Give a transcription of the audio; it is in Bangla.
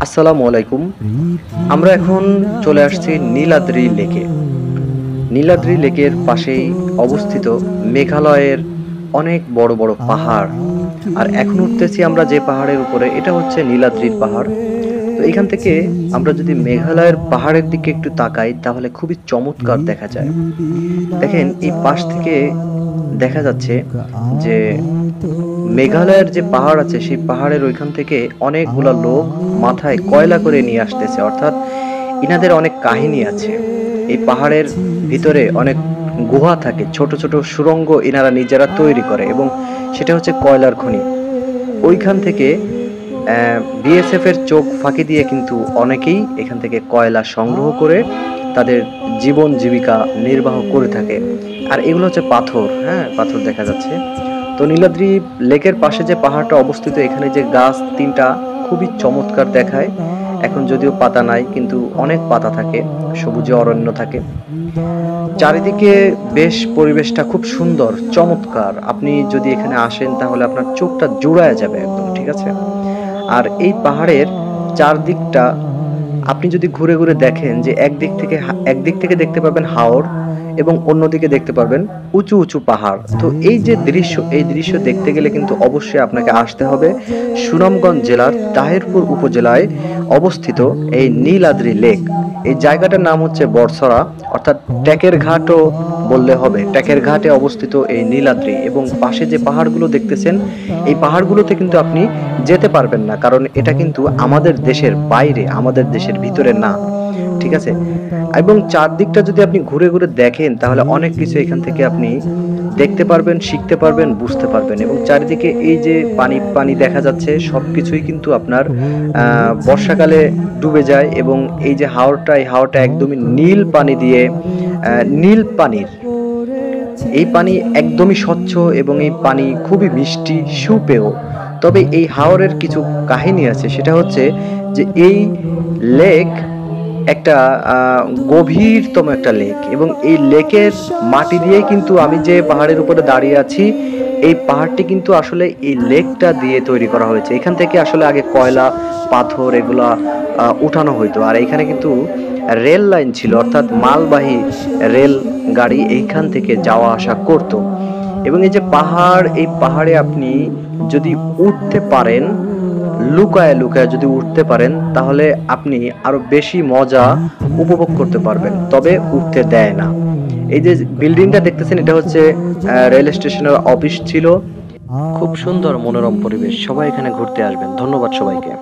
আসসালামু আলাইকুম। আমরা এখন চলে আসছি নীলাদ্রি লেকে। নীলাদ্রি লেকের পাশেই অবস্থিত মেঘালয়ের অনেক বড় বড় পাহাড়। আর এখন উঠতেছি আমরা যে পাহাড়ের উপরে, এটা হচ্ছে নীলাদ্রির পাহাড়। তো এখান থেকে আমরা যদি মেঘালয়ের পাহাড়ের দিকে একটু তাকাই তাহলে খুবই চমৎকার দেখা যায়। দেখেন এই পাশ থেকে দেখা যাচ্ছে যে মেঘালয়ের যে পাহাড় আছে সেই পাহাড়ের ওইখান থেকে অনেকগুলা লোক মাথায় কয়লা করে নিয়ে আসতেছে, অর্থাৎ ইনাদের অনেক কাহিনী আছে। এই পাহাড়ের ভিতরে অনেক গুহা থাকে, ছোট ছোট সুড়ঙ্গ ইনারা নিজেরা তৈরি করে এবং সেটা হচ্ছে কয়লার খনি। ওইখান থেকে বিএসএফ এর চোখ ফাঁকি দিয়ে কিন্তু অনেকেই এখান থেকে কয়লা সংগ্রহ করে তাদের জীবন জীবিকা নির্বাহ করে থাকে। আর এগুলো হচ্ছে পাথর, হ্যাঁ পাথর দেখা যাচ্ছে। তো নীলাদ্রি লেকের পাশে যে পাহাড়টা অবস্থিত, এখানে যে গাছ তিনটা খুবই চমৎকার দেখায়। এখন যদিও পাতা নাই, কিন্তু অনেক পাতা থাকে, সবুজে অরণ্য থাকে। চারিদিকে বেশ পরিবেশটা খুব সুন্দর, চমৎকার। আপনি যদি এখানে আসেন তাহলে আপনার চোখটা জুড়ায় যাবে একদম, ঠিক আছে। আর এই পাহাড়ের চারদিকটা আপনি যদি ঘুরে ঘুরে দেখেন যে একদিক থেকে দেখতে পাবেন হাওর এবং অন্যদিকে দেখতে পারবেন উঁচু উঁচু পাহাড়। তো এই দৃশ্য দেখতে গেলে কিন্তু অবশ্যই আপনাকে আসতে হবে সুনামগঞ্জ জেলার তাহিরপুর উপজেলায় অবস্থিত এই নীলাদ্রি লেক। এই জায়গাটার নাম হচ্ছে বড়সরা, অর্থাৎ ট্যাকের ঘাটও বললে হবে। ট্যাকের ঘাটে অবস্থিত এই নীলাদ্রি, এবং পাশে যে পাহাড়গুলো দেখতেছেন এই পাহাড়গুলোতে কিন্তু আপনি যেতে পারবেন না, কারণ এটা কিন্তু আমাদের দেশের বাইরে, আমাদের দেশের ভিতরে না, ঠিক আছে। এবং চারদিকটা যদি আপনি ঘুরে ঘুরে দেখেন তাহলে অনেক কিছু এখান থেকে আপনি দেখতে পারবেন, শিখতে পারবেন, বুঝতে পারবেন। এবং চারিদিকে এই যে পানি পানি দেখা যাচ্ছে সবকিছুই কিন্তু আপনার বর্ষাকালে ডুবে যায়। এবং এই যে হাওরটা, এই হাওরটা একদমই নীল পানি দিয়ে নীল পানির, এই পানি একদমই স্বচ্ছ এবং এই পানি খুবই মিষ্টি সুপেয়। তবে এই হাওরের কিছু কাহিনী আছে, সেটা হচ্ছে যে এই লেক একটা গভীরতম একটা লেক, এবং এই লেকের মাটি দিয়েই কিন্তু আমি যে পাহাড়ের উপরে দাঁড়িয়ে আছি, এই পাহাড়টি কিন্তু আসলে এই লেকটা দিয়ে তৈরি করা হয়েছে। এখান থেকে আসলে আগে কয়লা পাথর এগুলা উঠানো হইতো। আর এখানে কিন্তু রেল লাইন ছিল, অর্থাৎ মালবাহী রেল গাড়ি এইখান থেকে যাওয়া আসা করত। এবং এই যে পাহাড়, এই পাহাড়ে আপনি যদি উঠতে পারেন, লুকায় লুকায় যদি উঠতে পারেন তাহলে আপনি আরো বেশি মজা উপভোগ করতে পারবেন, তবে উঠতে দেয় না। এই যে বিল্ডিংটা দেখতেছেন, এটা হচ্ছে রেল স্টেশনের অফিস ছিল। খুব সুন্দর মনোরম পরিবেশ, সবাই এখানে ঘুরতে আসবেন। ধন্যবাদ সবাইকে।